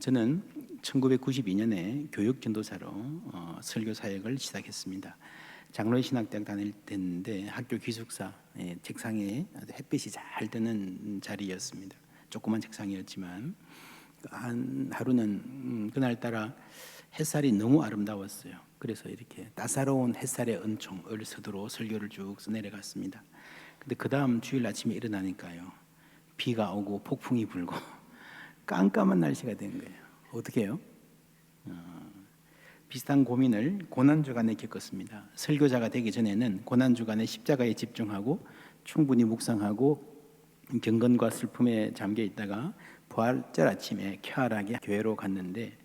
저는 1992년에 교육 전도사로 설교 사역을 시작했습니다. 장로의 신학대학 다닐 때인데 학교 기숙사 책상에 햇빛이 잘 드는 자리였습니다. 조그만 책상이었지만 하루는 그날따라 햇살이 너무 아름다웠어요. 그래서 이렇게 따사로운 햇살의 은총을 서두로 설교를 쭉 내려갔습니다. 근데 그 다음 주일 아침에 일어나니까요, 비가 오고 폭풍이 불고 깜깜한 날씨가 된 거예요. 어떻게 해요? 비슷한 고민을 고난주간에 겪었습니다. 설교자가 되기 전에는 고난주간에 십자가에 집중하고 충분히 묵상하고 경건과 슬픔에 잠겨 있다가 부활절 아침에 쾌활하게 교회로 갔는데,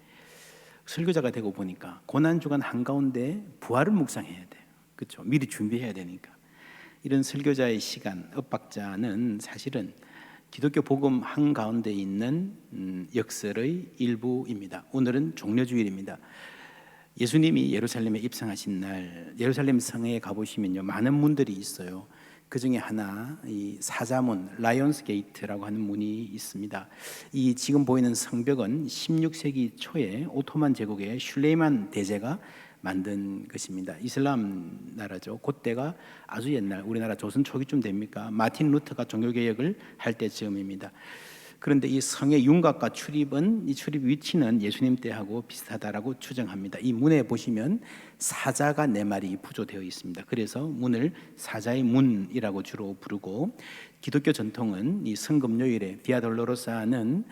설교자가 되고 보니까 고난주간 한가운데 부활을 묵상해야 돼요. 그렇죠? 미리 준비해야 되니까. 이런 설교자의 시간, 엇박자는 사실은 기독교 복음 한가운데 있는 역설의 일부입니다. 오늘은 종려주일입니다. 예수님이 예루살렘에 입성하신 날, 예루살렘 성에 가보시면요, 많은 문들이 있어요. 그 중에 하나, 이 사자문, 라이온스 게이트라고 하는 문이 있습니다. 이 지금 보이는 성벽은 16세기 초에 오토만 제국의 슐레이만 대제가 만든 것입니다. 이슬람 나라죠. 그때가 아주 옛날, 우리나라 조선 초기쯤 됩니까? 마틴 루터가 종교개혁을 할 때쯤입니다. 그런데 이 성의 윤곽과 출입은, 이 출입 위치는 예수님 때하고 비슷하다라고 추정합니다. 이 문에 보시면 사자가 4마리 부조되어 있습니다. 그래서 문을 사자의 문이라고 주로 부르고, 기독교 전통은 이 성금요일에 비아 돌로로사는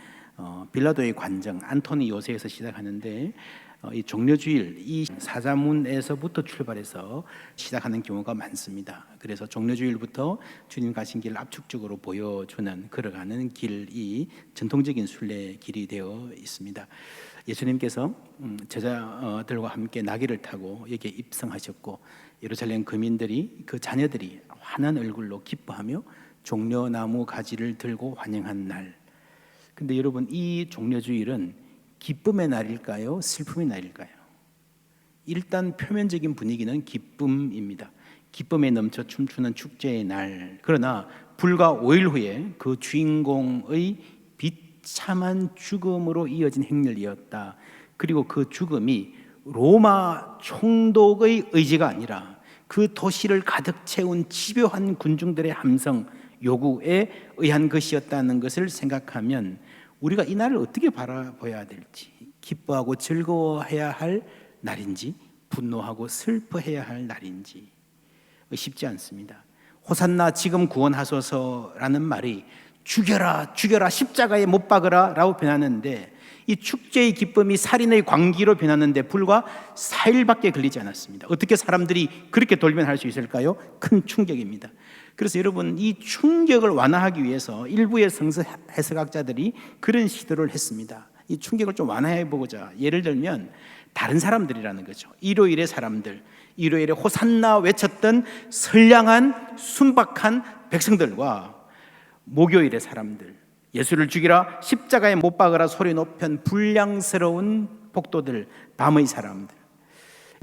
빌라도의 관정 안토니 요새에서 시작하는데, 이 종려주일, 이 사자문에서부터 출발해서 시작하는 경우가 많습니다. 그래서 종려주일부터 주님 가신 길을 압축적으로 보여주는, 걸어가는 길이 전통적인 순례 길이 되어 있습니다. 예수님께서 제자들과 함께 나귀를 타고 여기에 입성하셨고, 예루살렘 거민들이, 그 자녀들이 환한 얼굴로 기뻐하며 종려나무 가지를 들고 환영한 날. 근데 여러분, 이 종려주일은 기쁨의 날일까요? 슬픔의 날일까요? 일단 표면적인 분위기는 기쁨입니다. 기쁨에 넘쳐 춤추는 축제의 날. 그러나 불과 5일 후에 그 주인공의 비참한 죽음으로 이어진 행렬이었다. 그리고 그 죽음이 로마 총독의 의지가 아니라 그 도시를 가득 채운 집요한 군중들의 함성, 요구에 의한 것이었다는 것을 생각하면 우리가 이 날을 어떻게 바라봐야 될지, 기뻐하고 즐거워해야 할 날인지, 분노하고 슬퍼해야 할 날인지 쉽지 않습니다. 호산나 지금 구원하소서라는 말이 죽여라 죽여라 십자가에 못 박으라 라고 변하는데, 이 축제의 기쁨이 살인의 광기로 변하는데 불과 4일밖에 걸리지 않았습니다. 어떻게 사람들이 그렇게 돌변할 수 있을까요? 큰 충격입니다. 그래서 여러분, 이 충격을 완화하기 위해서 일부의 성서 해석학자들이 그런 시도를 했습니다. 이 충격을 좀 완화해 보고자, 예를 들면 다른 사람들이라는 거죠. 일요일의 사람들, 일요일에 호산나 외쳤던 선량한 순박한 백성들과 목요일의 사람들, 예수를 죽이라 십자가에 못 박으라 소리 높은 불량스러운 폭도들, 밤의 사람들,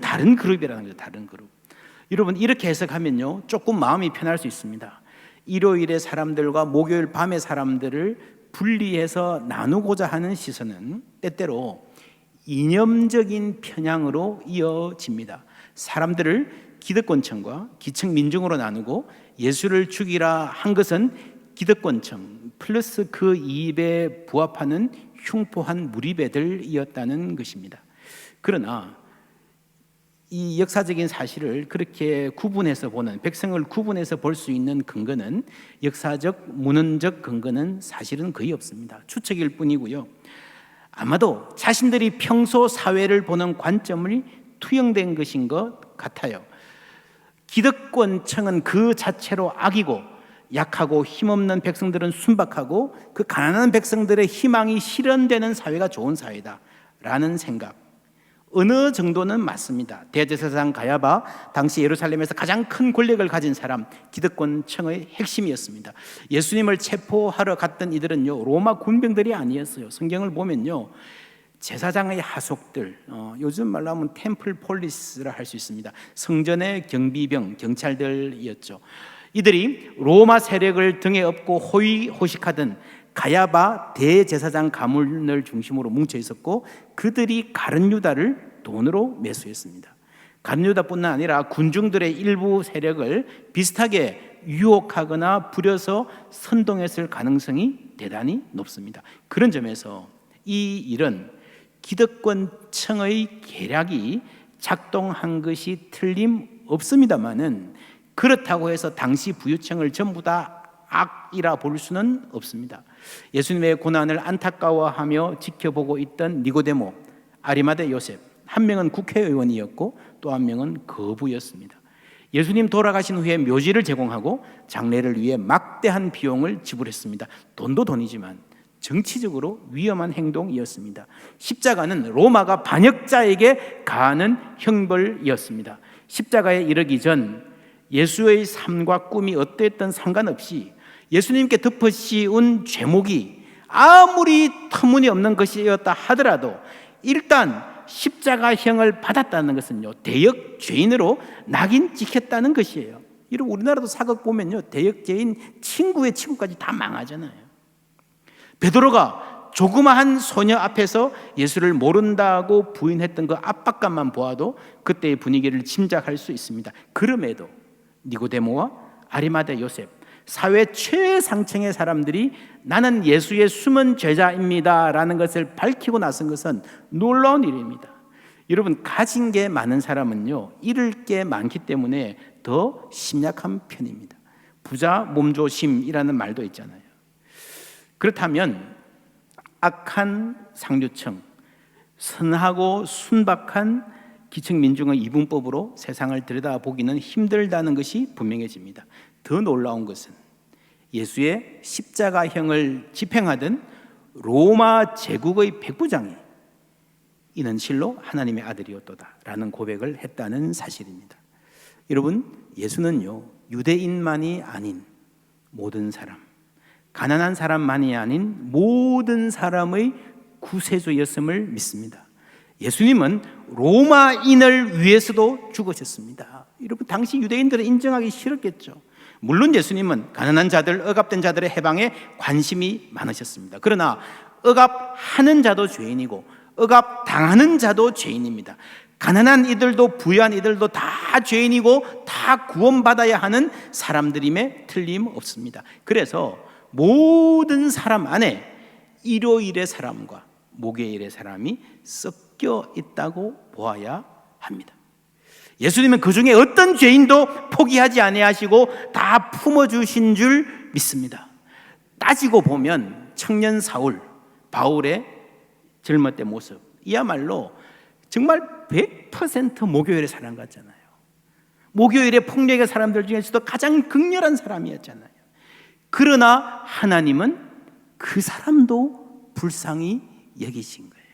다른 그룹이라는 거죠. 다른 그룹. 여러분, 이렇게 해석하면요, 조금 마음이 편할 수 있습니다. 일요일의 사람들과 목요일 밤의 사람들을 분리해서 나누고자 하는 시선은 때때로 이념적인 편향으로 이어집니다. 사람들을 기득권층과 기층 민중으로 나누고 예수를 죽이라 한 것은 기득권층 플러스 그 입에 부합하는 흉포한 무리배들이었다는 것입니다. 그러나 이 역사적인 사실을 그렇게 구분해서 보는, 백성을 구분해서 볼 수 있는 근거는, 역사적 문헌적 근거는 사실은 거의 없습니다. 추측일 뿐이고요. 아마도 자신들이 평소 사회를 보는 관점을 투영된 것인 것 같아요. 기득권층은 그 자체로 악이고, 약하고 힘없는 백성들은 순박하고, 그 가난한 백성들의 희망이 실현되는 사회가 좋은 사회다 라는 생각, 어느 정도는 맞습니다. 대제사장 가야바, 당시 예루살렘에서 가장 큰 권력을 가진 사람, 기득권층의 핵심이었습니다. 예수님을 체포하러 갔던 이들은요, 로마 군병들이 아니었어요. 성경을 보면요, 제사장의 하속들, 요즘 말로 하면 템플 폴리스라 할 수 있습니다. 성전의 경비병, 경찰들이었죠. 이들이 로마 세력을 등에 업고 호의호식하던 가야바 대제사장 가문을 중심으로 뭉쳐 있었고 그들이 가룟 유다를 돈으로 매수했습니다. 가룟 유다뿐만 아니라 군중들의 일부 세력을 비슷하게 유혹하거나 부려서 선동했을 가능성이 대단히 높습니다. 그런 점에서 이 일은 기득권층의 계략이 작동한 것이 틀림없습니다만은 그렇다고 해서 당시 부유층을 전부 다 악이라 볼 수는 없습니다. 예수님의 고난을 안타까워하며 지켜보고 있던 니고데모, 아리마대 요셉, 한 명은 국회의원이었고 또 한 명은 거부였습니다. 예수님 돌아가신 후에 묘지를 제공하고 장례를 위해 막대한 비용을 지불했습니다. 돈도 돈이지만 정치적으로 위험한 행동이었습니다. 십자가는 로마가 반역자에게 가하는 형벌이었습니다. 십자가에 이르기 전 예수의 삶과 꿈이 어떠했던 상관없이 예수님께 덮어씌운 죄목이 아무리 터무니없는 것이었다 하더라도 일단 십자가형을 받았다는 것은요, 대역 죄인으로 낙인 찍혔다는 것이에요. 이런 우리나라도 사극 보면요, 대역 죄인 친구의 친구까지 다 망하잖아요. 베드로가 조그마한 소녀 앞에서 예수를 모른다고 부인했던 그 압박감만 보아도 그때의 분위기를 짐작할 수 있습니다. 그럼에도 니고데모와 아리마대 요셉, 사회 최상층의 사람들이 나는 예수의 숨은 제자입니다 라는 것을 밝히고 나선 것은 놀라운 일입니다. 여러분, 가진 게 많은 사람은요, 잃을 게 많기 때문에 더 심약한 편입니다. 부자 몸조심이라는 말도 있잖아요. 그렇다면 악한 상류층, 선하고 순박한 기층 민중의 이분법으로 세상을 들여다보기는 힘들다는 것이 분명해집니다. 더 놀라운 것은 예수의 십자가형을 집행하던 로마 제국의 백부장이 이는 실로 하나님의 아들이었도다라는 고백을 했다는 사실입니다. 여러분, 예수는요, 유대인만이 아닌 모든 사람, 가난한 사람만이 아닌 모든 사람의 구세주였음을 믿습니다. 예수님은 로마인을 위해서도 죽으셨습니다. 여러분, 당시 유대인들은 인정하기 싫었겠죠. 물론 예수님은 가난한 자들, 억압된 자들의 해방에 관심이 많으셨습니다. 그러나 억압하는 자도 죄인이고 억압당하는 자도 죄인입니다. 가난한 이들도 부유한 이들도 다 죄인이고 다 구원받아야 하는 사람들임에 틀림없습니다. 그래서 모든 사람 안에 일요일의 사람과 목요일의 사람이 섞여 있다고 보아야 합니다. 예수님은 그 중에 어떤 죄인도 포기하지 아니하시고 다 품어주신 줄 믿습니다. 따지고 보면 청년 사울, 바울의 젊을 때 모습, 이야말로 정말 100% 목요일의 사람 같잖아요. 목요일의 폭력의 사람들 중에서도 가장 극렬한 사람이었잖아요. 그러나 하나님은 그 사람도 불쌍히 여기신 거예요.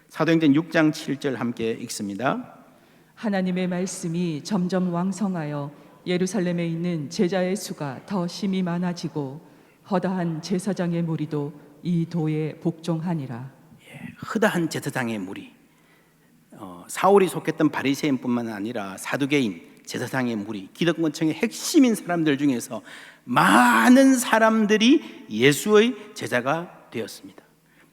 사도행전 6장 7절 함께 읽습니다. 하나님의 말씀이 점점 왕성하여 예루살렘에 있는 제자의 수가 더 심히 많아지고 허다한 제사장의 무리도 이 도에 복종하니라. 허다한 제사장의 무리, 사울이 속했던 바리새인뿐만 아니라 사두개인, 제사장의 무리, 기득권층의 핵심인 사람들 중에서 많은 사람들이 예수의 제자가 되었습니다.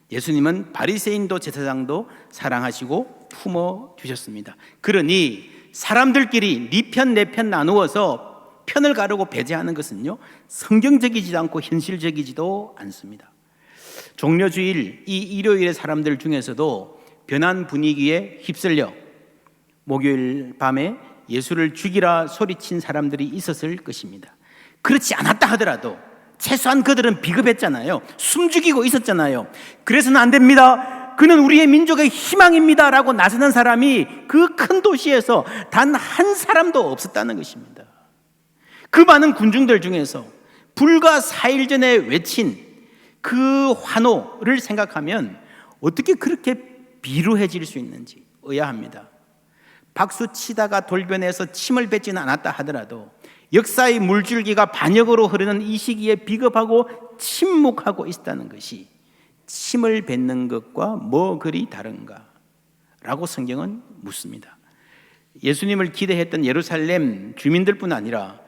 예수님은 바리새인도 제사장도 사랑하시고 품어주셨습니다. 그러니 사람들끼리 네 편 내 편 나누어서 편을 가르고 배제하는 것은요, 성경적이지도 않고 현실적이지도 않습니다. 종려주일 이 일요일의 사람들 중에서도 변한 분위기에 휩쓸려 목요일 밤에 예수를 죽이라 소리친 사람들이 있었을 것입니다. 그렇지 않았다 하더라도 최소한 그들은 비겁했잖아요. 숨죽이고 있었잖아요. 그래서는 안 됩니다. 그는 우리의 민족의 희망입니다 라고 나서는 사람이 그 큰 도시에서 단 한 사람도 없었다는 것입니다. 그 많은 군중들 중에서 불과 4일 전에 외친 그 환호를 생각하면 어떻게 그렇게 비루해질 수 있는지 의아합니다. 박수 치다가 돌변해서 침을 뱉지는 않았다 하더라도 역사의 물줄기가 반역으로 흐르는 이 시기에 비겁하고 침묵하고 있다는 것이 침을 뱉는 것과 뭐 그리 다른가? 라고 성경은 묻습니다. 예수님을 기대했던 예루살렘 주민들뿐 아니라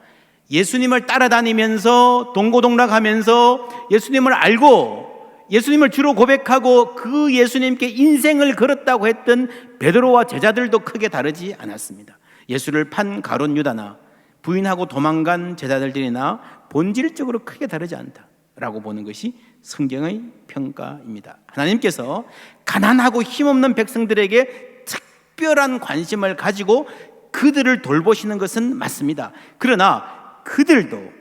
예수님을 따라다니면서 동고동락하면서 예수님을 알고 예수님을 주로 고백하고 그 예수님께 인생을 걸었다고 했던 베드로와 제자들도 크게 다르지 않았습니다. 예수를 판 가룟 유다나 부인하고 도망간 제자들이나 본질적으로 크게 다르지 않다라고 보는 것이 성경의 평가입니다. 하나님께서 가난하고 힘없는 백성들에게 특별한 관심을 가지고 그들을 돌보시는 것은 맞습니다. 그러나 그들도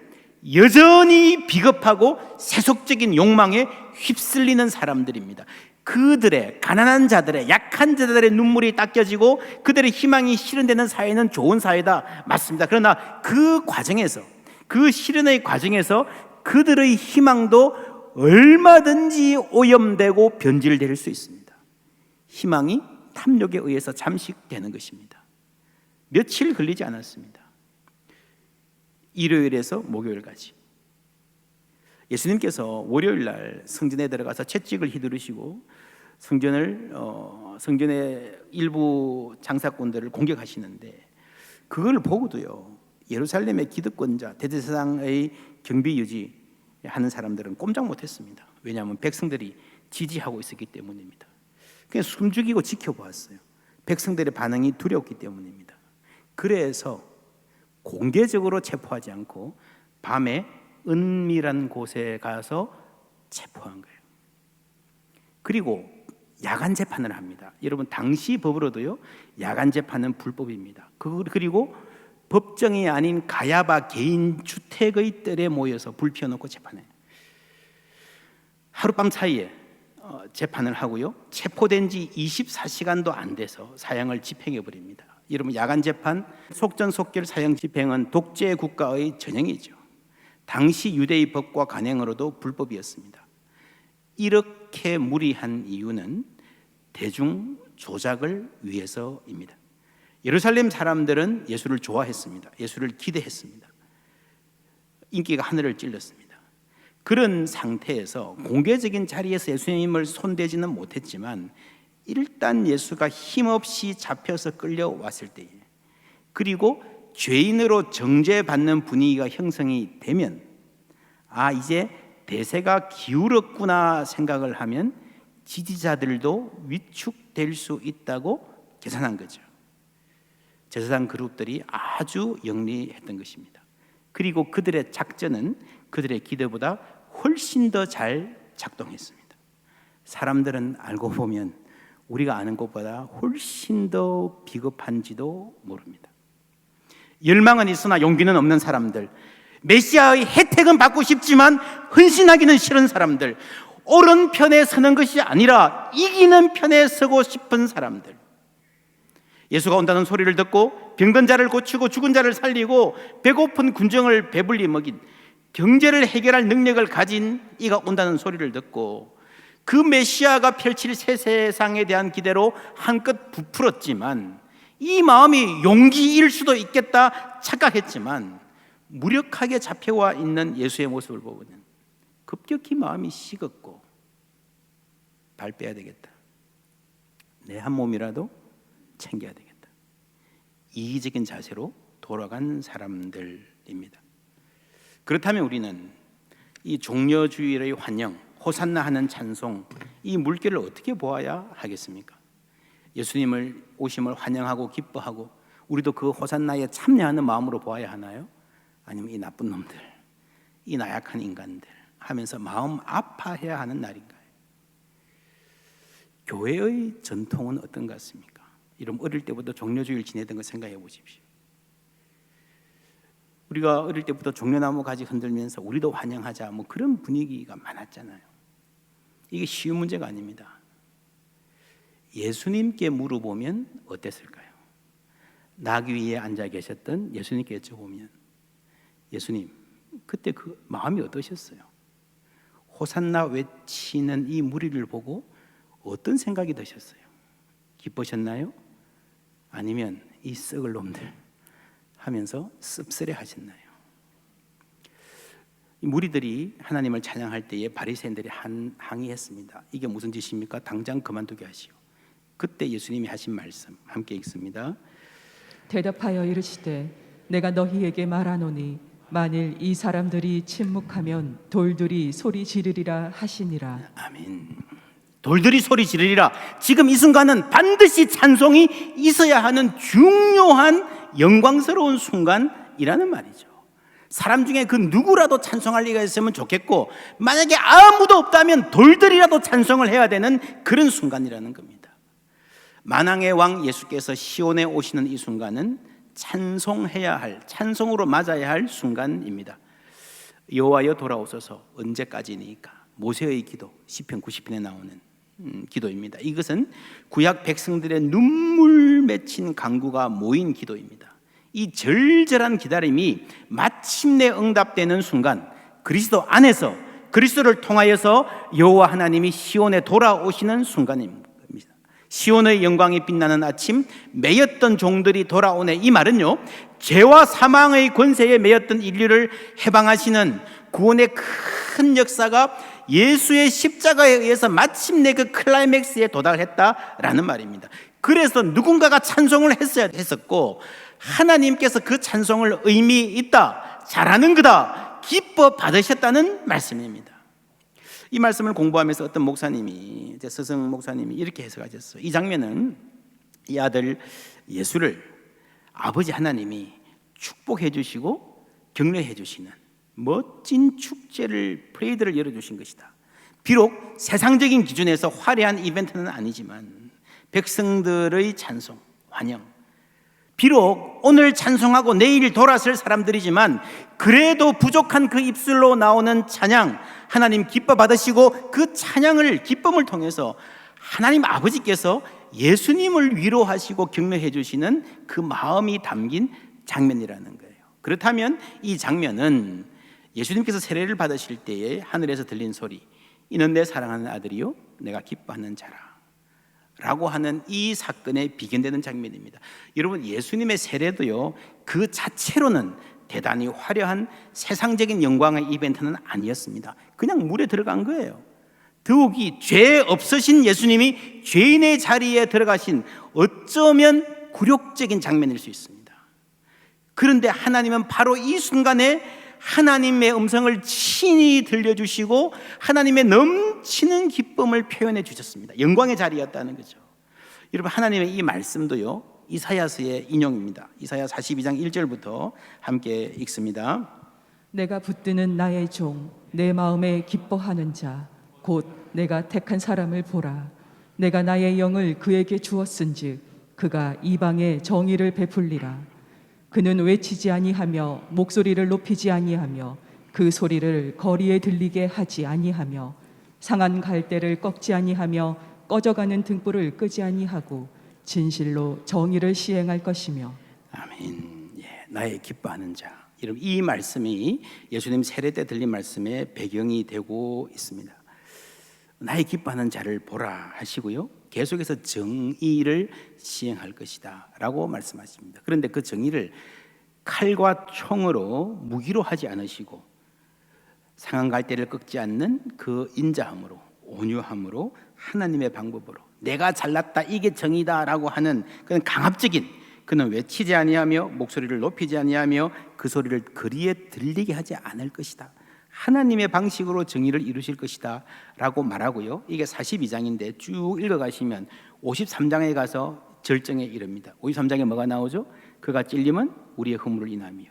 여전히 비겁하고 세속적인 욕망에 휩쓸리는 사람들입니다. 그들의 가난한 자들의 약한 자들의 눈물이 닦여지고 그들의 희망이 실현되는 사회는 좋은 사회다, 맞습니다. 그러나 그 과정에서, 그 실현의 과정에서 그들의 희망도 얼마든지 오염되고 변질될 수 있습니다. 희망이 탐욕에 의해서 잠식되는 것입니다. 며칠 걸리지 않았습니다. 일요일에서 목요일까지 예수님께서 월요일 날 성전에 들어가서 채찍을 휘두르시고 성전의 일부 장사꾼들을 공격하시는데, 그걸 보고도요 예루살렘의 기득권자 대제사장의 경비 유지하는 사람들은 꼼짝 못했습니다. 왜냐하면 백성들이 지지하고 있었기 때문입니다. 그냥 숨죽이고 지켜보았어요. 백성들의 반응이 두려웠기 때문입니다. 그래서 공개적으로 체포하지 않고 밤에 은밀한 곳에 가서 체포한 거예요. 그리고 야간 재판을 합니다. 여러분, 당시 법으로도요 야간 재판은 불법입니다. 그리고 법정이 아닌 가야바 개인 주택의 뜰에 모여서 불 피워놓고 재판해요. 하룻밤 사이에 재판을 하고요, 체포된 지 24시간도 안 돼서 사형을 집행해 버립니다. 여러분, 야간 재판, 속전속결 사형 집행은 독재 국가의 전형이죠. 당시 유대의 법과 관행으로도 불법이었습니다. 이렇게 무리한 이유는 대중 조작을 위해서입니다. 예루살렘 사람들은 예수를 좋아했습니다. 예수를 기대했습니다. 인기가 하늘을 찔렀습니다. 그런 상태에서 공개적인 자리에서 예수님을 손대지는 못했지만 일단 예수가 힘없이 잡혀서 끌려왔을 때에, 그리고 죄인으로 정죄받는 분위기가 형성이 되면 이제 대세가 기울었구나 생각을 하면 지지자들도 위축될 수 있다고 계산한 거죠. 제사장 그룹들이 아주 영리했던 것입니다. 그리고 그들의 작전은 그들의 기대보다 훨씬 더 잘 작동했습니다. 사람들은 알고 보면 우리가 아는 것보다 훨씬 더 비겁한지도 모릅니다. 열망은 있으나 용기는 없는 사람들, 메시아의 혜택은 받고 싶지만 헌신하기는 싫은 사람들, 옳은 편에 서는 것이 아니라 이기는 편에 서고 싶은 사람들, 예수가 온다는 소리를 듣고 병든 자를 고치고 죽은 자를 살리고 배고픈 군중을 배불리 먹인, 경제를 해결할 능력을 가진 이가 온다는 소리를 듣고 그 메시아가 펼칠 새 세상에 대한 기대로 한껏 부풀었지만, 이 마음이 용기일 수도 있겠다 착각했지만 무력하게 잡혀와 있는 예수의 모습을 보고는 급격히 마음이 식었고, 발 빼야 되겠다, 내 한 몸이라도 챙겨야 되겠다, 이기적인 자세로 돌아간 사람들입니다. 그렇다면 우리는 이 종려주일의 환영, 호산나 하는 찬송, 이 물결을 어떻게 보아야 하겠습니까? 예수님을 오심을 환영하고 기뻐하고 우리도 그 호산나에 참여하는 마음으로 보아야 하나요? 아니면 이 나쁜 놈들, 이 나약한 인간들 하면서 마음 아파해야 하는 날인가요? 교회의 전통은 어떤 것 같습니까? 여러분, 어릴 때부터 종려주일 지내던 거 생각해 보십시오. 우리가 어릴 때부터 종려나무 가지 흔들면서 우리도 환영하자, 그런 분위기가 많았잖아요. 이게 쉬운 문제가 아닙니다. 예수님께 물어보면 어땠을까요? 나귀 위에 앉아 계셨던 예수님께 여쭤보면, 예수님, 그때 그 마음이 어떠셨어요? 호산나 외치는 이 무리를 보고 어떤 생각이 드셨어요? 기쁘셨나요? 아니면 이 썩을 놈들 하면서 씁쓸해 하셨나요? 이 무리들이 하나님을 찬양할 때에 바리새인들이 항의했습니다. 이게 무슨 짓입니까? 당장 그만두게 하시오. 그때 예수님이 하신 말씀 함께 읽습니다. 대답하여 이르시되 내가 너희에게 말하노니 만일 이 사람들이 침묵하면 돌들이 소리 지르리라 하시니라. 아멘. 돌들이 소리 지르리라. 지금 이 순간은 반드시 찬송이 있어야 하는 중요한 영광스러운 순간이라는 말이죠. 사람 중에 그 누구라도 찬송할 리가 있으면 좋겠고, 만약에 아무도 없다면 돌들이라도 찬송을 해야 되는 그런 순간이라는 겁니다. 만왕의 왕 예수께서 시온에 오시는 이 순간은 찬송해야 할, 찬송으로 맞아야 할 순간입니다. 여호와여 돌아오소서. 언제까지니까? 모세의 기도, 시편 90편에 나오는 기도입니다. 이것은 구약 백성들의 눈물 맺힌 간구가 모인 기도입니다. 이 절절한 기다림이 마침내 응답되는 순간, 그리스도 안에서, 그리스도를 통하여서 여호와 하나님이 시온에 돌아오시는 순간입니다. 시온의 영광이 빛나는 아침, 매였던 종들이 돌아오네. 이 말은요, 죄와 사망의 권세에 매였던 인류를 해방하시는 구원의 큰 역사가 예수의 십자가에 의해서 마침내 그 클라이맥스에 도달을 했다라는 말입니다. 그래서 누군가가 찬송을 했었고, 하나님께서 그 찬송을 의미 있다, 잘하는 거다, 기뻐 받으셨다는 말씀입니다. 이 말씀을 공부하면서 어떤 목사님이, 서성 목사님이 이렇게 해석하셨어요. 이 장면은 이 아들 예수를 아버지 하나님이 축복해 주시고 격려해 주시는 멋진 축제를, 프레이드를 열어주신 것이다. 비록 세상적인 기준에서 화려한 이벤트는 아니지만 백성들의 찬송, 환영, 비록 오늘 찬송하고 내일 돌아설 사람들이지만 그래도 부족한 그 입술로 나오는 찬양, 하나님 기뻐 받으시고 그 찬양을, 기쁨을 통해서 하나님 아버지께서 예수님을 위로하시고 격려해 주시는 그 마음이 담긴 장면이라는 거예요. 그렇다면 이 장면은 예수님께서 세례를 받으실 때에 하늘에서 들린 소리, 이는 내 사랑하는 아들이요 내가 기뻐하는 자라 라고 하는 이 사건에 비견되는 장면입니다. 여러분, 예수님의 세례도요, 그 자체로는 대단히 화려한 세상적인 영광의 이벤트는 아니었습니다. 그냥 물에 들어간 거예요. 더욱이 죄 없으신 예수님이 죄인의 자리에 들어가신, 어쩌면 굴욕적인 장면일 수 있습니다. 그런데 하나님은 바로 이 순간에 하나님의 음성을 친히 들려주시고 하나님의 넘치는 기쁨을 표현해 주셨습니다. 영광의 자리였다는 거죠. 여러분, 하나님의 이 말씀도요, 이사야서의 인용입니다. 이사야 42장 1절부터 함께 읽습니다. 내가 붙드는 나의 종, 내 마음에 기뻐하는 자, 곧 내가 택한 사람을 보라. 내가 나의 영을 그에게 주었은즉 그가 이방에 정의를 베풀리라. 그는 외치지 아니하며 목소리를 높이지 아니하며 그 소리를 거리에 들리게 하지 아니하며 상한 갈대를 꺾지 아니하며 꺼져가는 등불을 끄지 아니하고 진실로 정의를 시행할 것이며. 아멘. 나의 기뻐하는 자. 여러분, 이 말씀이 예수님 세례 때 들린 말씀의 배경이 되고 있습니다. 나의 기뻐하는 자를 보라 하시고요, 계속해서 정의를 시행할 것이다 라고 말씀하십니다. 그런데 그 정의를 칼과 총으로, 무기로 하지 않으시고 상한 갈대를 꺾지 않는 그 인자함으로, 온유함으로, 하나님의 방법으로, 내가 잘났다, 이게 정의다 라고 하는 그런 강압적인, 그는 외치지 아니하며 목소리를 높이지 아니하며 그 소리를 거리에 들리게 하지 않을 것이다, 하나님의 방식으로 정의를 이루실 것이다 라고 말하고요, 이게 42장인데 쭉 읽어가시면 53장에 가서 절정에 이릅니다. 53장에 뭐가 나오죠? 그가 찔림은 우리의 허물을 인하며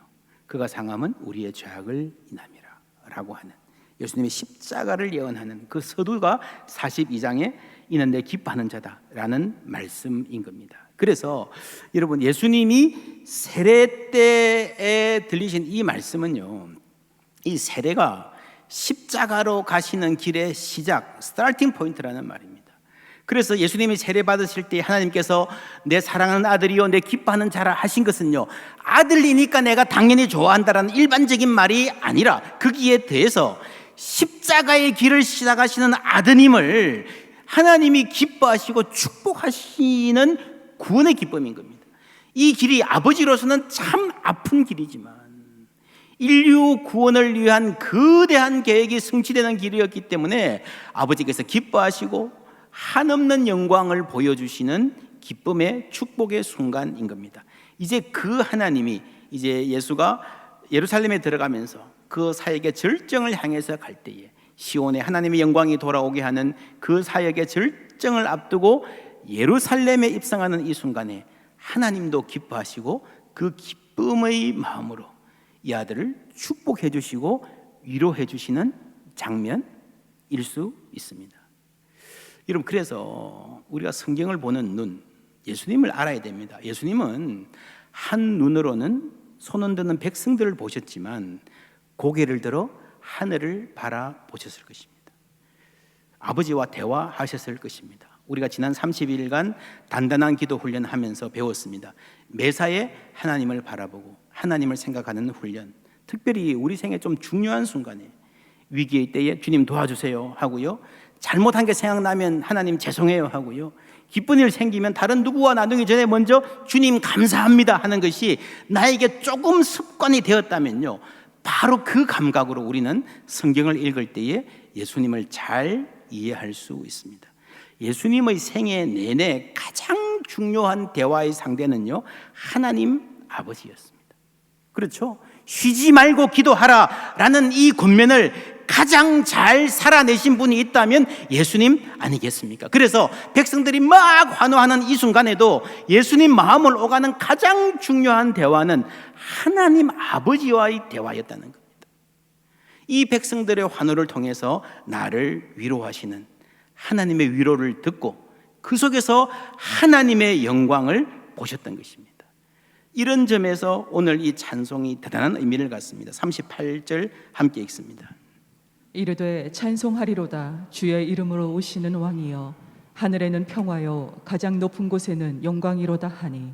그가 상함은 우리의 죄악을 인함이라 라고 하는, 예수님의 십자가를 예언하는 그 서두가 42장에 이는 내 기뻐하는 자다 라는 말씀인 겁니다. 그래서 여러분, 예수님이 세례 때에 들리신 이 말씀은요, 이 세례가 십자가로 가시는 길의 시작, 스타팅 포인트라는 말입니다. 그래서 예수님이 세례 받으실 때 하나님께서 내 사랑하는 아들이요 내 기뻐하는 자라 하신 것은요, 아들이니까 내가 당연히 좋아한다라는 일반적인 말이 아니라 거기에 대해서 십자가의 길을 시작하시는 아드님을 하나님이 기뻐하시고 축복하시는 구원의 기쁨인 겁니다. 이 길이 아버지로서는 참 아픈 길이지만 인류 구원을 위한 거대한 계획이 성취되는 길이었기 때문에 아버지께서 기뻐하시고 한없는 영광을 보여주시는 기쁨의 축복의 순간인 겁니다. 이제 그 하나님이, 이제 예수가 예루살렘에 들어가면서 그 사역의 절정을 향해서 갈 때에 시온에 하나님의 영광이 돌아오게 하는 그 사역의 절정을 앞두고 예루살렘에 입성하는 이 순간에 하나님도 기뻐하시고 그 기쁨의 마음으로 이 아들을 축복해 주시고 위로해 주시는 장면일 수 있습니다. 여러분, 그래서 우리가 성경을 보는 눈, 예수님을 알아야 됩니다. 예수님은 한 눈으로는 손 흔드는 백성들을 보셨지만 고개를 들어 하늘을 바라보셨을 것입니다. 아버지와 대화하셨을 것입니다. 우리가 지난 30일간 단단한 기도 훈련하면서 배웠습니다. 매사에 하나님을 바라보고 하나님을 생각하는 훈련, 특별히 우리 생애 좀 중요한 순간에 위기의 때에 주님 도와주세요 하고요, 잘못한 게 생각나면 하나님 죄송해요 하고요, 기쁜 일 생기면 다른 누구와 나누기 전에 먼저 주님 감사합니다 하는 것이 나에게 조금 습관이 되었다면요, 바로 그 감각으로 우리는 성경을 읽을 때에 예수님을 잘 이해할 수 있습니다. 예수님의 생애 내내 가장 중요한 대화의 상대는요, 하나님 아버지였습니다. 그렇죠? 쉬지 말고 기도하라 라는 이 권면을 가장 잘 살아내신 분이 있다면 예수님 아니겠습니까? 그래서 백성들이 막 환호하는 이 순간에도 예수님 마음을 오가는 가장 중요한 대화는 하나님 아버지와의 대화였다는 겁니다. 이 백성들의 환호를 통해서 나를 위로하시는 하나님의 위로를 듣고 그 속에서 하나님의 영광을 보셨던 것입니다. 이런 점에서 오늘 이 찬송이 대단한 의미를 갖습니다. 38절 함께 읽습니다. 이르되 찬송하리로다 주의 이름으로 오시는 왕이여, 하늘에는 평화요 가장 높은 곳에는 영광이로다 하니.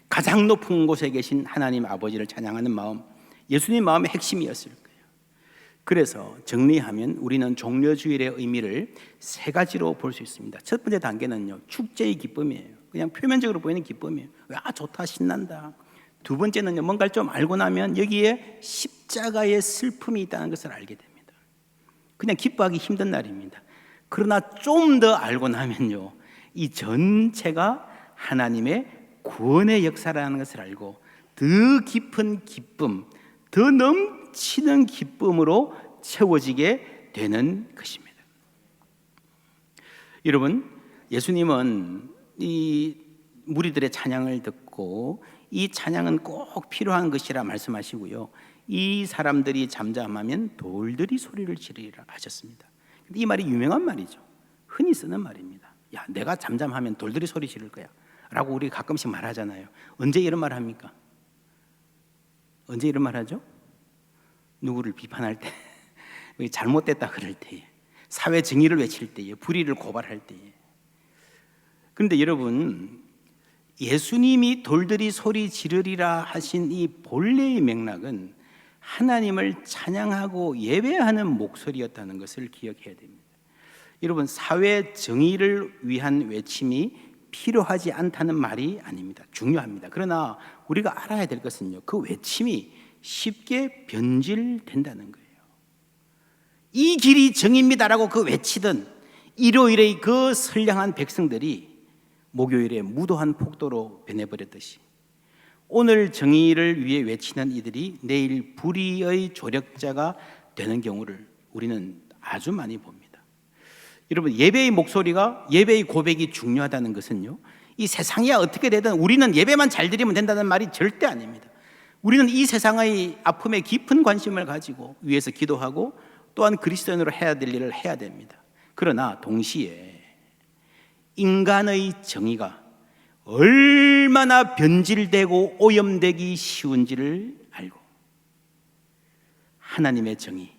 가장 높은 곳에 계신 하나님 아버지를 찬양하는 마음, 예수님 마음의 핵심이었을 거예요. 그래서 정리하면 우리는 종려주일의 의미를 세 가지로 볼 수 있습니다. 첫 번째 단계는요, 축제의 기쁨이에요. 그냥 표면적으로 보이는 기쁨이에요. 아, 좋다, 신난다. 두 번째는요, 뭔가를 좀 알고 나면 여기에 십자가의 슬픔이 있다는 것을 알게 됩니다. 그냥 기뻐하기 힘든 날입니다. 그러나 좀 더 알고 나면요, 이 전체가 하나님의 구원의 역사라는 것을 알고 더 깊은 기쁨, 더 넘치는 기쁨으로 채워지게 되는 것입니다. 여러분, 예수님은 이 무리들의 찬양을 듣고 이 찬양은 꼭 필요한 것이라 말씀하시고요, 이 사람들이 잠잠하면 돌들이 소리를 지르리라 하셨습니다. 이 말이 유명한 말이죠. 흔히 쓰는 말입니다. 야, 내가 잠잠하면 돌들이 소리 지를 거야 라고 우리 가끔씩 말하잖아요. 언제 이런 말 합니까? 언제 이런 말 하죠? 누구를 비판할 때, 잘못됐다 그럴 때에, 사회 정의를 외칠 때에, 불의를 고발할 때에. 그런데 여러분, 예수님이 돌들이 소리 지르리라 하신 이 본래의 맥락은 하나님을 찬양하고 예배하는 목소리였다는 것을 기억해야 됩니다. 여러분, 사회 정의를 위한 외침이 필요하지 않다는 말이 아닙니다. 중요합니다. 그러나 우리가 알아야 될 것은요, 그 외침이 쉽게 변질된다는 거예요. 이 길이 정의입니다라고 그 외치던 일요일의 그 선량한 백성들이 목요일에 무도한 폭도로 변해버렸듯이 오늘 정의를 위해 외치는 이들이 내일 불의의 조력자가 되는 경우를 우리는 아주 많이 봅니다. 여러분, 예배의 목소리가, 예배의 고백이 중요하다는 것은요, 이 세상이 어떻게 되든 우리는 예배만 잘 드리면 된다는 말이 절대 아닙니다. 우리는 이 세상의 아픔에 깊은 관심을 가지고 위에서 기도하고 또한 그리스도인으로 해야 될 일을 해야 됩니다. 그러나 동시에 인간의 정의가 얼마나 변질되고 오염되기 쉬운지를 알고 하나님의 정의,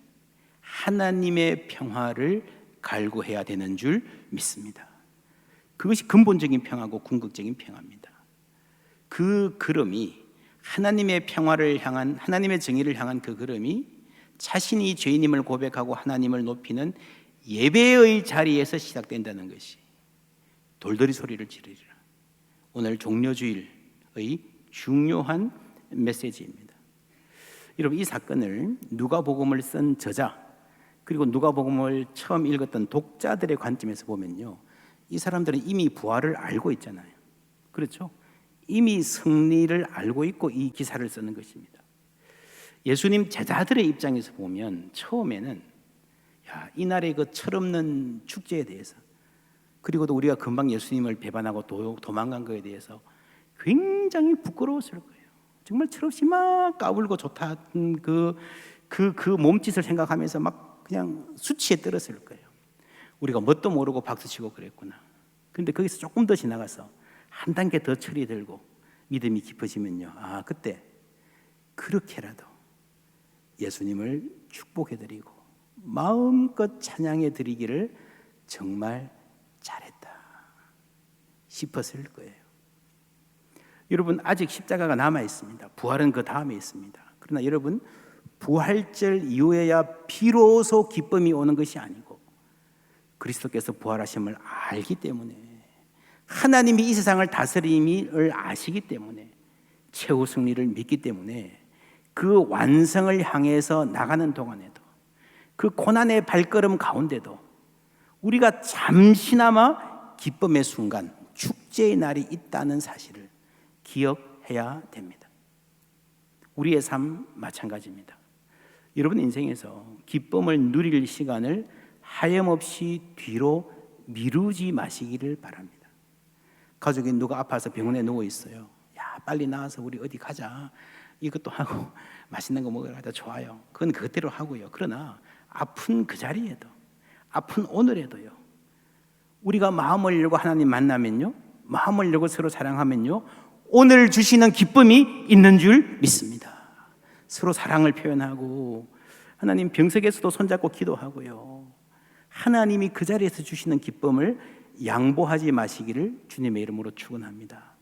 하나님의 평화를 갈구해야 되는 줄 믿습니다. 그것이 근본적인 평화고 궁극적인 평화입니다. 그 걸음이, 하나님의 평화를 향한, 하나님의 정의를 향한 그 걸음이 자신이 죄인임을 고백하고 하나님을 높이는 예배의 자리에서 시작된다는 것이 돌들이 소리를 지르리라, 오늘 종려주일의 중요한 메시지입니다. 여러분, 이 사건을 누가복음을 쓴 저자 그리고 누가복음을 처음 읽었던 독자들의 관점에서 보면요, 이 사람들은 이미 부활을 알고 예수님 제자들의 입장에서 보면 처음에는 이날의 그 철없는 축제에 대해서, 그리고도 우리가 금방 예수님을 배반하고 도망간 것에 대해서 굉장히 부끄러웠을 거예요. 정말 철없이 막 까불고 좋다는 그 몸짓을 생각하면서 막 그냥 수치에 떨었을 거예요. 우리가 뭣도 모르고 박수치고 그랬구나. 그런데 거기서 조금 더 지나가서 한 단계 더 철이 들고 믿음이 깊어지면요, 그때 그렇게라도 예수님을 축복해드리고 마음껏 찬양해 드리기를 정말 잘했다 싶었을 거예요. 여러분, 아직 십자가가 남아 있습니다. 부활은 그 다음에 있습니다. 그러나 여러분, 부활절 이후에야 비로소 기쁨이 오는 것이 아니고 그리스도께서 부활하심을 알기 때문에, 하나님이 이 세상을 다스림을 아시기 때문에, 최후 승리를 믿기 때문에 그 완성을 향해서 나가는 동안에도, 그 고난의 발걸음 가운데도 우리가 잠시나마 기쁨의 순간, 축제의 날이 있다는 사실을 기억해야 됩니다. 우리의 삶 마찬가지입니다. 여러분 인생에서 기쁨을 누릴 시간을 하염없이 뒤로 미루지 마시기를 바랍니다. 가족이 누가 아파서 병원에 누워 있어요. 빨리 나와서 우리 어디 가자. 이것도 하고 맛있는 거 먹으러 가자. 좋아요. 그건 그대로 하고요. 그러나 아픈 그 자리에도, 아픈 오늘에도요, 우리가 마음을 열고 하나님 만나면요, 마음을 열고 서로 사랑하면요, 오늘 주시는 기쁨이 있는 줄 믿습니다. 서로 사랑을 표현하고 하나님 병석에서도 손잡고 기도하고요, 하나님이 그 자리에서 주시는 기쁨을 양보하지 마시기를 주님의 이름으로 축원합니다.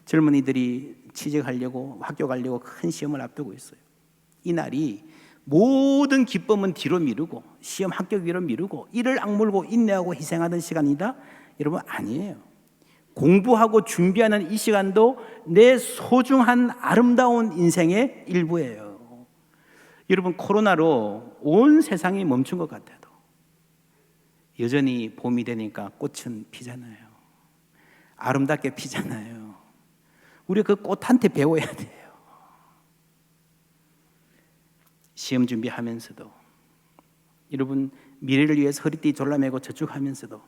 젊은이들이 취직하려고, 학교 가려고 큰 시험을 앞두고 있어요. 이 날이 모든 기쁨은 뒤로 미루고 시험 합격 위로 미루고 이를 악물고 인내하고 희생하는 시간이다? 여러분, 아니에요. 공부하고 준비하는 이 시간도 내 소중한 아름다운 인생의 일부예요. 여러분, 코로나로 온 세상이 멈춘 것 같아도 여전히 봄이 되니까 꽃은 피잖아요. 아름답게 피잖아요. 우리 그 꽃한테 배워야 돼요. 시험 준비하면서도, 여러분 미래를 위해서 허리띠 졸라매고 저축하면서도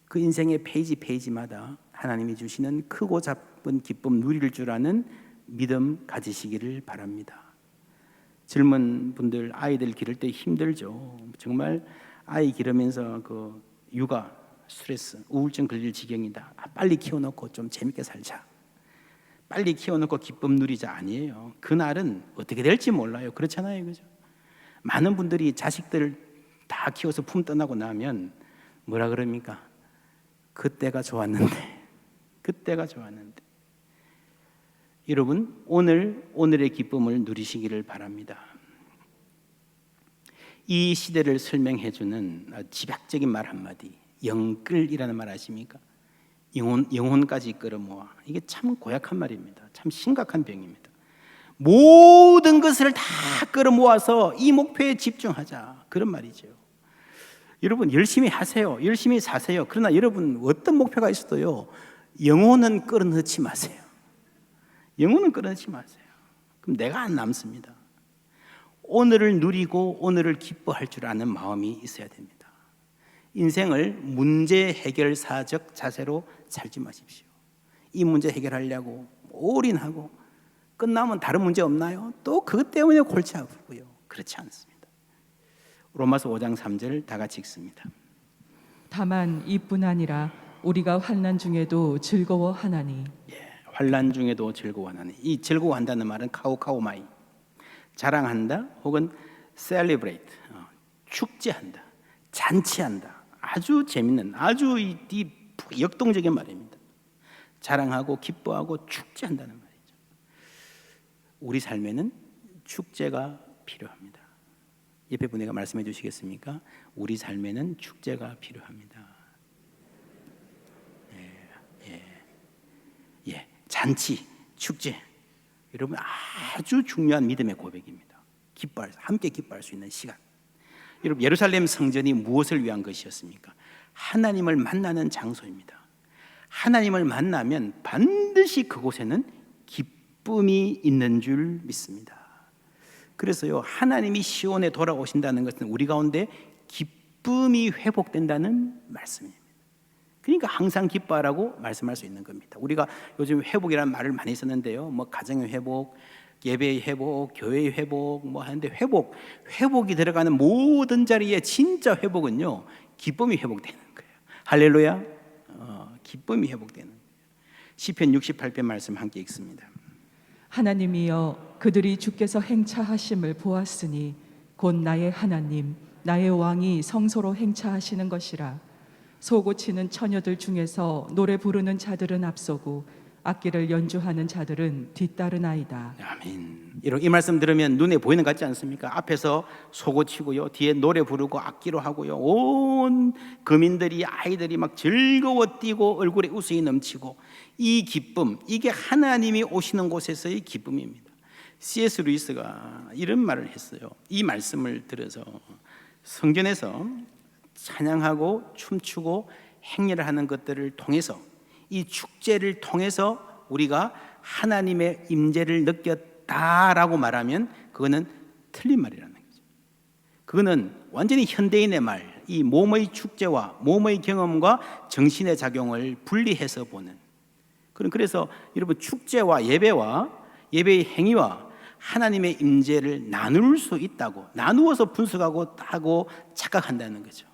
그 인생의 페이지마다 하나님이 주시는 크고 작은 기쁨 누릴 줄 아는 믿음 가지시기를 바랍니다. 젊은 분들, 아이들 기를 때 힘들죠. 정말 아이 기르면서 그 육아 스트레스, 우울증 걸릴 지경이다. 빨리 키워놓고 좀 재밌게 살자. 빨리 키워놓고 기쁨 누리자. 아니에요. 그날은 어떻게 될지 몰라요. 그렇잖아요, 그죠? 많은 분들이 자식들 다 키워서 품 떠나고 나면 뭐라 그럽니까? 그때가 좋았는데, 그때가 좋았는데. 여러분, 오늘의 기쁨을 누리시기를 바랍니다. 이 시대를 설명해주는 집약적인 말 한마디, 영끌이라는 말 아십니까? 영혼까지 끌어모아. 이게 참 고약한 말입니다. 참 심각한 병입니다. 모든 것을 다 끌어모아서 이 목표에 집중하자, 그런 말이죠. 여러분 열심히 하세요. 열심히 사세요. 그러나 여러분 어떤 목표가 있어도요, 영혼은 끌어넣지 마세요. 영혼은 끌어넣지 마세요. 그럼 내가 안 남습니다. 오늘을 누리고 오늘을 기뻐할 줄 아는 마음이 있어야 됩니다. 인생을 문제 해결사적 자세로 살지 마십시오. 이 문제 해결하려고 올인하고 끝나면 다른 문제 없나요? 또 그것 때문에 골치 아프고요. 그렇지 않습니다. 로마서 5장 3절 다 같이 읽습니다. 다만 이뿐 아니라 우리가 환난 중에도 즐거워하나니. 환난 중에도 즐거워하나니. 이 즐거워한다는 말은 카오카오마이, 자랑한다 혹은 celebrate, 축제한다, 잔치한다. 아주 재밌는, 아주 이 역동적인 말입니다. 자랑하고 기뻐하고 축제한다는 말이죠. 우리 삶에는 축제가 필요합니다. 옆에 분에게 말씀해 주시겠습니까? 우리 삶에는 축제가 필요합니다. 잔치, 축제. 여러분 아주 중요한 믿음의 고백입니다. 함께 기뻐할 수 있는 시간. 여러분 예루살렘 성전이 무엇을 위한 것이었습니까? 하나님을 만나는 장소입니다. 하나님을 만나면 반드시 그곳에는 기쁨이 있는 줄 믿습니다. 그래서요, 하나님이 시온에 돌아오신다는 것은 우리 가운데 기쁨이 회복된다는 말씀입니다. 그러니까 항상 기뻐하라고 말씀할 수 있는 겁니다. 우리가 요즘 회복이라는 말을 많이 쓰는데요, 뭐 가정의 회복, 예배의 회복, 교회의 회복 뭐 하는데 회복이 들어가는 모든 자리에 진짜 회복은요, 기쁨이 회복되는 거예요. 할렐루야. 기쁨이 회복되는 거예요. 시편 68편 말씀 함께 읽습니다. 하나님이여 그들이 주께서 행차하심을 보았으니 곧 나의 하나님 나의 왕이 성소로 행차하시는 것이라. 소고치는 처녀들 중에서 노래 부르는 자들은 앞서고 악기를 연주하는 자들은 뒤따르나이다. 아멘. 이 말씀 들으면 눈에 보이는 것 같지 않습니까? 앞에서 소고치고요, 뒤에 노래 부르고 악기로 하고요, 온 거민들이, 아이들이 막 즐거워 뛰고 얼굴에 웃음이 넘치고, 이 기쁨, 이게 하나님이 오시는 곳에서의 기쁨입니다. C.S. 루이스가 이런 말을 했어요. 이 말씀을 들어서 성전에서 찬양하고 춤추고 행렬을 하는 것들을 통해서, 이 축제를 통해서 우리가 하나님의 임재를 느꼈다라고 말하면 그거는 틀린 말이라는 거죠. 그거는 완전히 현대인의 말, 이 몸의 축제와 몸의 경험과 정신의 작용을 분리해서 보는, 그래서 여러분, 축제와 예배의 행위와 하나님의 임재를 나눌 수 있다고, 나누어서 분석하고 하고 착각한다는 거죠.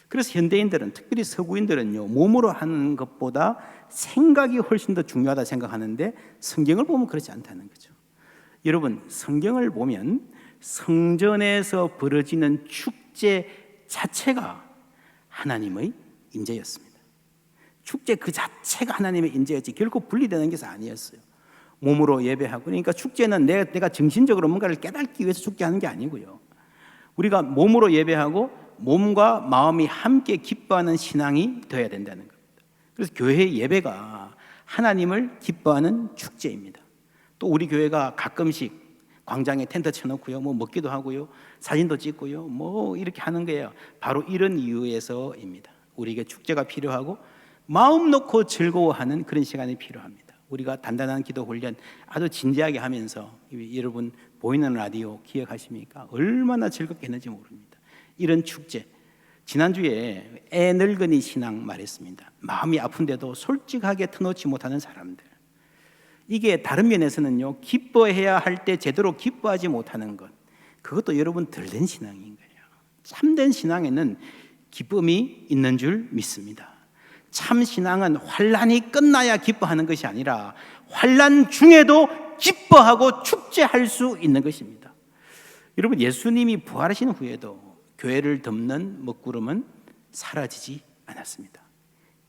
그래서 현대인들은, 특별히 서구인들은요, 몸으로 하는 것보다 생각이 훨씬 더 중요하다 생각하는데, 성경을 보면 그렇지 않다는 거죠. 여러분, 성경을 보면 성전에서 벌어지는 축제 자체가 하나님의 임재였습니다. 축제 그 자체가 하나님의 임재였지 결코 분리되는 것이 아니었어요. 몸으로 예배하고, 그러니까 축제는 내가 정신적으로 뭔가를 깨닫기 위해서 축제하는 게 아니고요, 우리가 몸으로 예배하고 몸과 마음이 함께 기뻐하는 신앙이 되어야 된다는 겁니다. 그래서 교회의 예배가 하나님을 기뻐하는 축제입니다. 또 우리 교회가 가끔씩 광장에 텐트 쳐놓고요, 뭐 먹기도 하고요, 사진도 찍고요, 뭐 이렇게 하는 거예요. 바로 이런 이유에서입니다. 우리에게 축제가 필요하고 마음 놓고 즐거워하는 그런 시간이 필요합니다. 우리가 단단한 기도 훈련 아주 진지하게 하면서, 여러분 보이는 라디오 기억하십니까? 얼마나 즐겁게 했는지 모릅니다. 이런 축제, 지난주에 애늙은이 신앙 말했습니다. 마음이 아픈데도 솔직하게 터놓지 못하는 사람들, 이게 다른 면에서는요, 기뻐해야 할 때 제대로 기뻐하지 못하는 것, 그것도 여러분 덜된 신앙인 거예요. 참된 신앙에는 기쁨이 있는 줄 믿습니다. 참 신앙은 환난이 끝나야 기뻐하는 것이 아니라 환난 중에도 기뻐하고 축제할 수 있는 것입니다. 여러분, 예수님이 부활하신 후에도 교회를 덮는 먹구름은 사라지지 않았습니다.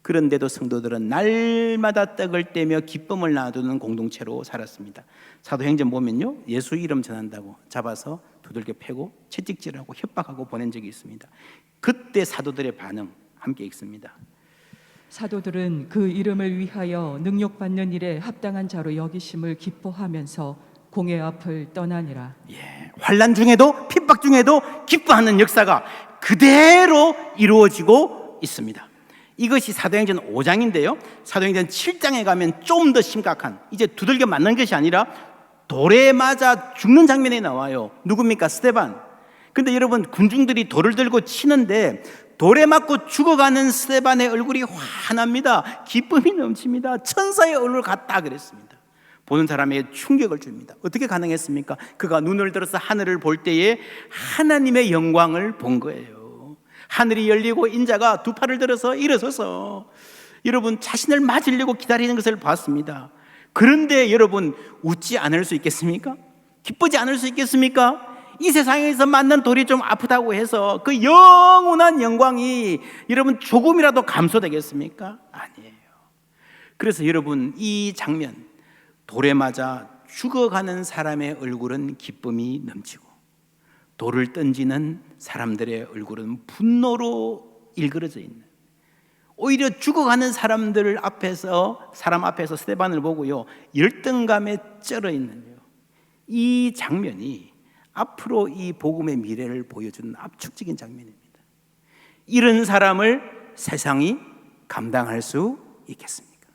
그런데도 성도들은 날마다 떡을 떼며 기쁨을 나누는 공동체로 살았습니다. 사도행전 보면요, 예수 이름 전한다고 잡아서 두들겨 패고 채찍질하고 협박하고 보낸 적이 있습니다. 그때 사도들의 반응 함께 읽습니다. 사도들은 그 이름을 위하여 능욕받는 일에 합당한 자로 여기심을 기뻐하면서 공회 앞을 떠나니라. 환난 중에도 핍박 중에도 기뻐하는 역사가 그대로 이루어지고 있습니다. 이것이 사도행전 5장인데요, 사도행전 7장에 가면 좀 더 심각한, 이제 두들겨 맞는 것이 아니라 돌에 맞아 죽는 장면이 나와요. 누굽니까? 스데반. 근데 여러분, 군중들이 돌을 들고 치는데 돌에 맞고 죽어가는 스데반의 얼굴이 환합니다. 기쁨이 넘칩니다. 천사의 얼굴 같다 그랬습니다. 보는 사람에게 충격을 줍니다. 어떻게 가능했습니까? 그가 눈을 들어서 하늘을 볼 때에 하나님의 영광을 본 거예요. 하늘이 열리고 인자가 두 팔을 들어서 일어서서 여러분 자신을 맞으려고 기다리는 것을 봤습니다. 그런데 여러분, 웃지 않을 수 있겠습니까? 기쁘지 않을 수 있겠습니까? 이 세상에서 맞는 돌이 좀 아프다고 해서 그 영원한 영광이 여러분 조금이라도 감소되겠습니까? 아니에요. 그래서 여러분, 이 장면, 돌에 맞아 죽어가는 사람의 얼굴은 기쁨이 넘치고 돌을 던지는 사람들의 얼굴은 분노로 일그러져 있는, 오히려 죽어가는 사람 앞에서 스데반을 보고요, 열등감에 쩔어 있는 이 장면이 앞으로 이 복음의 미래를 보여주는 압축적인 장면입니다. 이런 사람을 세상이 감당할 수 있겠습니까?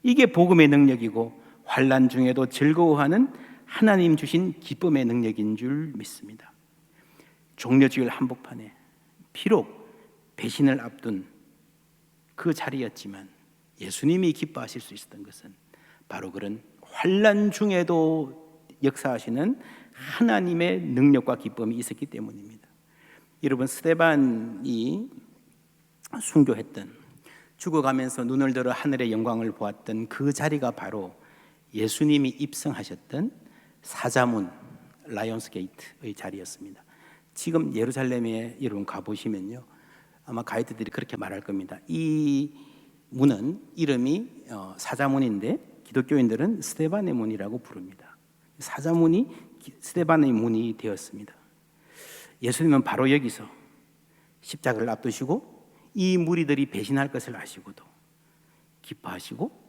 이게 복음의 능력이고 환난 중에도 즐거워하는 하나님 주신 기쁨의 능력인 줄 믿습니다. 종려주일 한복판에 비록 배신을 앞둔 그 자리였지만 예수님이 기뻐하실 수 있었던 것은 바로 그런 환난 중에도 역사하시는 하나님의 능력과 기쁨이 있었기 때문입니다. 여러분, 스데반이 순교했던, 죽어가면서 눈을 들어 하늘의 영광을 보았던 그 자리가 바로 예수님이 입성하셨던 사자문, 라이온스 게이트의 자리였습니다. 지금 예루살렘에 여러분 가보시면요, 아마 가이드들이 그렇게 말할 겁니다. 이 문은 이름이 사자문인데 기독교인들은 스데반의 문이라고 부릅니다. 사자문이 스데반의 문이 되었습니다. 예수님은 바로 여기서 십자가를 앞두시고 이 무리들이 배신할 것을 아시고도 기뻐하시고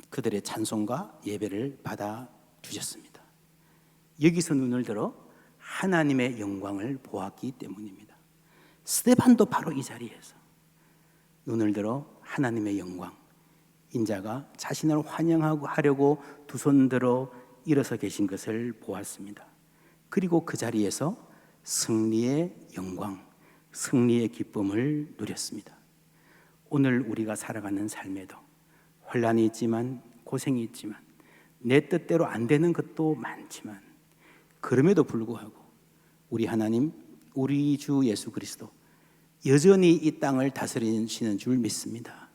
그들의 찬송과 예배를 받아 주셨습니다. 여기서 눈을 들어 하나님의 영광을 보았기 때문입니다. 스데반도 바로 이 자리에서 눈을 들어 하나님의 영광, 인자가 자신을 환영하고 하려고 두 손 들어 일어서 계신 것을 보았습니다. 그리고 그 자리에서 승리의 영광, 승리의 기쁨을 누렸습니다. 오늘 우리가 살아가는 삶에도 혼란이 있지만, 고생이 있지만, 내 뜻대로 안 되는 것도 많지만, 그럼에도 불구하고 우리 하나님, 우리 주 예수 그리스도 여전히 이 땅을 다스리시는 줄 믿습니다.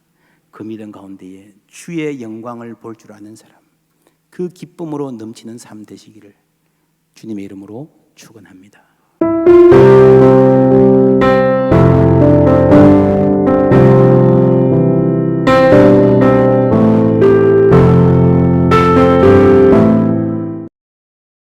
그 믿음 가운데에 주의 영광을 볼 줄 아는 사람, 그 기쁨으로 넘치는 삶 되시기를 주님의 이름으로 축원합니다.